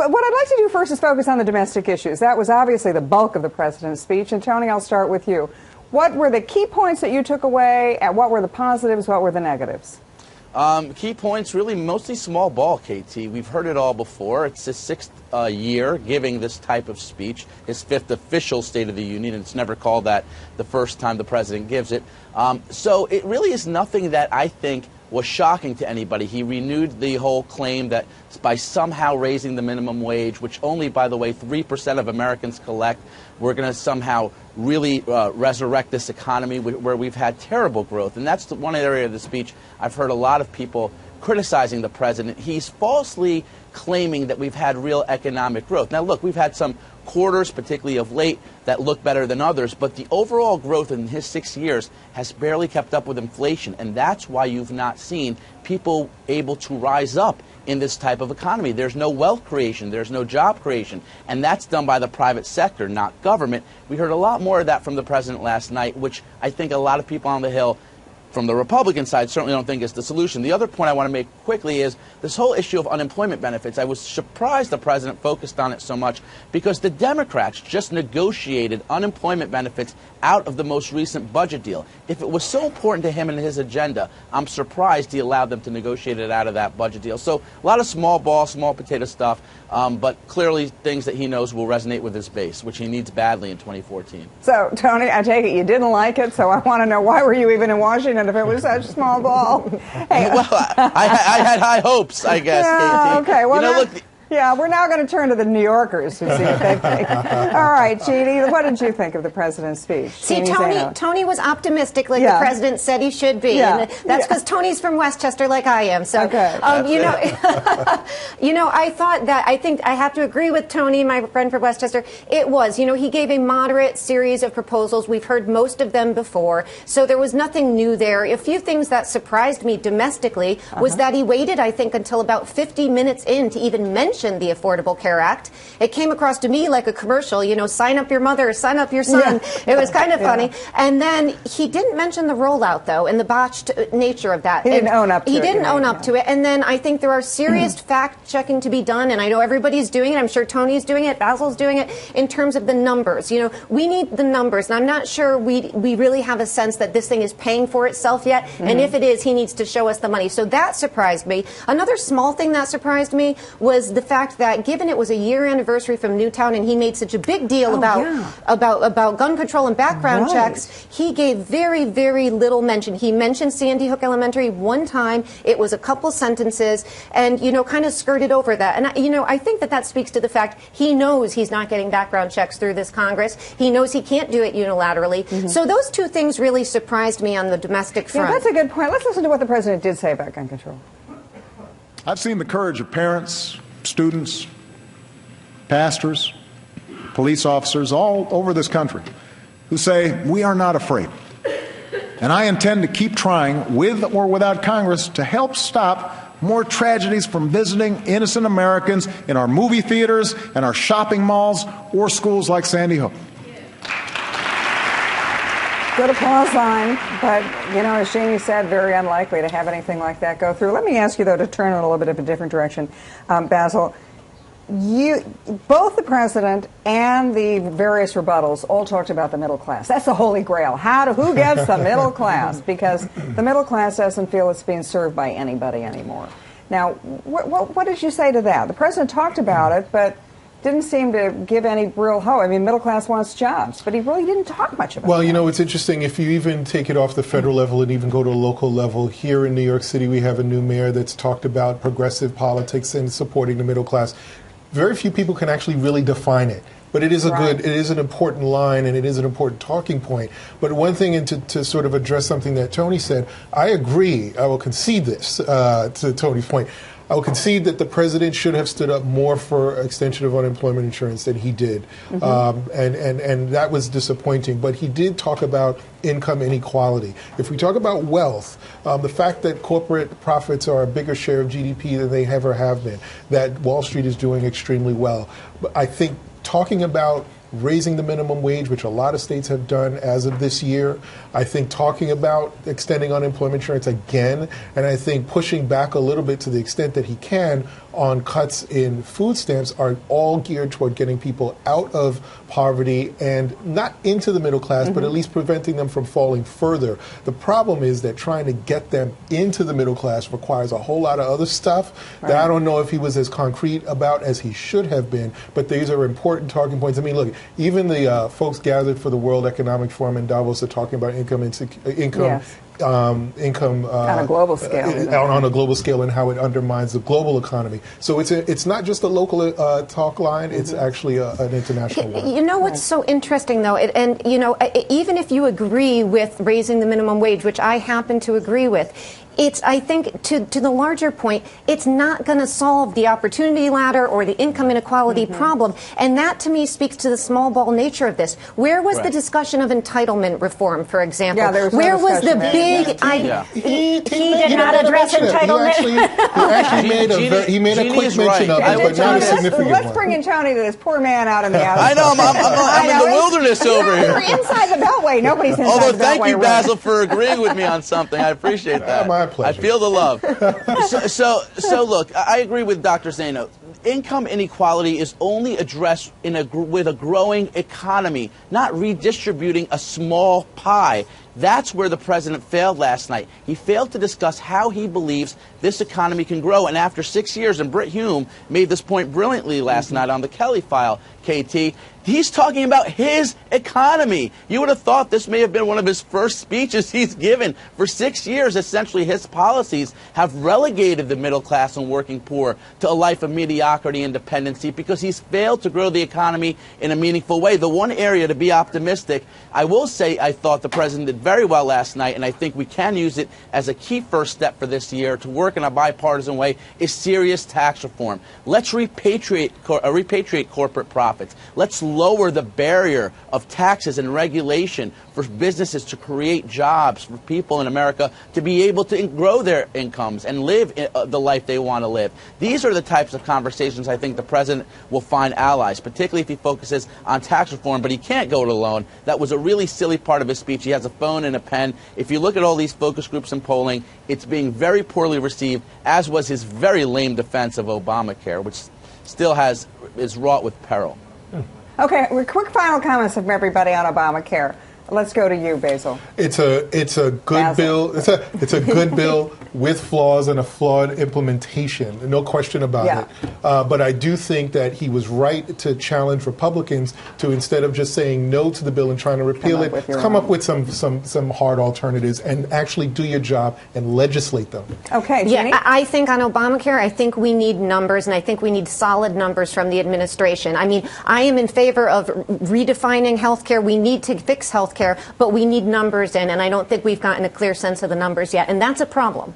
what I'd like to do first is focus on the domestic issues. That was obviously the bulk of the president's speech. And Tony, I'll start with you. What were the key points that you took away, and what were the positives, what were the negatives? Key points, really mostly small ball, KT. We've heard it all before. It's his sixth year giving this type of speech, his fifth official State of the Union, and it's never called that the first time the president gives it. So it really is nothing that I think was shocking to anybody. He renewed the whole claim that by somehow raising the minimum wage, which only, by the way, 3% of Americans collect, we're going to somehow really resurrect this economy where we've had terrible growth. And that's the one area of the speech I've heard a lot of people criticizing the president. He's falsely claiming that we've had real economic growth. Now, look, we've had some quarters, particularly of late, that look better than others, but the overall growth in his 6 years has barely kept up with inflation, and that's why you've not seen people able to rise up in this type of economy. There's no wealth creation, there's no job creation, and that's done by the private sector, not government. We heard a lot more of that from the president last night, which I think a lot of people on the Hill from the Republican side certainly don't think is the solution. The other point I want to make quickly is this whole issue of unemployment benefits. I was surprised the president focused on it so much because the Democrats just negotiated unemployment benefits out of the most recent budget deal. If it was so important to him and his agenda, I'm surprised he allowed them to negotiate it out of that budget deal. So a lot of small ball, small potato stuff, but clearly things that he knows will resonate with his base, which he needs badly in 2014. So, Tony, I take it you didn't like it, so I want to know, why were you even in Washington if it was such small ball? Hey, well, I had high hopes, I guess, yeah, KT. okay, well, you know, look, yeah, we're now going to turn to the New Yorkers who see what they think. All right, Jeannie, what did you think of the president's speech? See, Tony was optimistic, like the president said he should be. Yeah. And that's because Tony's from Westchester, like I am. So, okay. You know, I thought that, I think I have to agree with Tony, my friend from Westchester. It was, you know, he gave a moderate series of proposals. We've heard most of them before, so there was nothing new there. A few things that surprised me domestically was that he waited, I think, until about 50 minutes in to even mention the Affordable Care Act. It came across to me like a commercial, you know, sign up your mother, sign up your son. Yeah. It was kind of funny. And then he didn't mention the rollout, though, and the botched nature of that. He didn't own up to it. He didn't own up to it. And then I think there are serious fact-checking to be done, and I know everybody's doing it. I'm sure Tony's doing it, Basil's doing it, in terms of the numbers. You know, we need the numbers, and I'm not sure we really have a sense that this thing is paying for itself yet, and if it is, he needs to show us the money. So that surprised me. Another small thing that surprised me was the fact that, given it was a year anniversary from Newtown and he made such a big deal about gun control and background checks, he gave very, very little mention. He mentioned Sandy Hook Elementary one time. It was a couple sentences, and, you know, kind of skirted over that. And, you know, I think that speaks to the fact he knows he's not getting background checks through this Congress. He knows he can't do it unilaterally. So those two things really surprised me on the domestic front. Yeah, that's a good point. Let's listen to what the president did say about gun control. I've seen the courage of parents, students, pastors, police officers all over this country who say, we are not afraid. And I intend to keep trying, with or without Congress, to help stop more tragedies from visiting innocent Americans in our movie theaters and our shopping malls or schools like Sandy Hook. Good applause line, but, you know, as Jeannie said, very unlikely to have anything like that go through. Let me ask you, though, to turn it a little bit of a different direction, Basil. Both the president and the various rebuttals all talked about the middle class. That's the holy grail. Who gets the middle class? Because the middle class doesn't feel it's being served by anybody anymore. Now, what did you say to that? The president talked about it, but didn't seem to give any real hope. I mean, middle class wants jobs, but he really didn't talk much about it. Well, you know, it's interesting. If you even take it off the federal level and even go to a local level, here in New York City, we have a new mayor that's talked about progressive politics and supporting the middle class. Very few people can actually really define it. But it is it is an important line, and it is an important talking point. But one thing, and to sort of address something that Tony said, I agree. I will concede this to Tony's point. I will concede that the president should have stood up more for extension of unemployment insurance than he did. And that was disappointing. But he did talk about income inequality. If we talk about wealth, the fact that corporate profits are a bigger share of GDP than they ever have been, that Wall Street is doing extremely well. But I think talking about raising the minimum wage, which a lot of states have done as of this year. I think talking about extending unemployment insurance again, and I think pushing back a little bit to the extent that he can on cuts in food stamps are all geared toward getting people out of poverty and not into the middle class, but at least preventing them from falling further. The problem is that trying to get them into the middle class requires a whole lot of other stuff that I don't know if he was as concrete about as he should have been, but these are important talking points. I mean, look, even the folks gathered for the World Economic Forum in Davos are talking about income on a global scale, on a global scale, and how it undermines the global economy. So it's not just a local talk line; it's actually an international one. You know what's so interesting, though, and you know, even if you agree with raising the minimum wage, which I happen to agree with, it's, I think, to the larger point, it's not going to solve the opportunity ladder or the income inequality problem. And that, to me, speaks to the small ball nature of this. Where was the discussion of entitlement reform, for example? Yeah, there was Where no was the discussion big... He did not address entitlement. He actually made a quick mention of it, but not a significant one. Let's bring in Tony to this poor man out in the outside. I know, I'm in the wilderness over here. You're inside the Beltway. Nobody's inside Although, the Beltway. thank you, Basil, for agreeing with me on something. I appreciate that. My pleasure. I feel the love. So look, I agree with Dr. Zeno. Income inequality is only addressed with a growing economy, not redistributing a small pie. That's where the president failed last night. He failed to discuss how he believes this economy can grow. And after 6 years, and Britt Hume made this point brilliantly last night on the Kelly File, KT, he's talking about his economy. You would have thought this may have been one of his first speeches he's given. For 6 years, essentially, his policies have relegated the middle class and working poor to a life of mediocrity and dependency because he's failed to grow the economy in a meaningful way. The one area to be optimistic, I will say I thought the president did very well last night, and I think we can use it as a key first step for this year to work in a bipartisan way, is serious tax reform. Let's repatriate corporate profits. Let's lower the barrier of taxes and regulation for businesses to create jobs for people in America to be able to grow their incomes and live the life they want to live. These are the types of conversations I think the president will find allies, particularly if he focuses on tax reform, but he can't go it alone. That was a really silly part of his speech. He has a phone and a pen. If you look at all these focus groups and polling, it's being very poorly received, as was his very lame defense of Obamacare, which still is wrought with peril. Okay, quick final comments from everybody on Obamacare. Let's go to you, Basil. It's a good bill. It's a good bill with flaws and a flawed implementation. No question about it. But I do think that he was right to challenge Republicans to, instead of just saying no to the bill and trying to repeal it, come up with some hard alternatives and actually do your job and legislate them. Okay, Jenny? Yeah, I think on Obamacare, I think we need numbers, and I think we need solid numbers from the administration. I mean, I am in favor of redefining health care. We need to fix health care, but we need numbers in, and I don't think we've gotten a clear sense of the numbers yet, and that's a problem.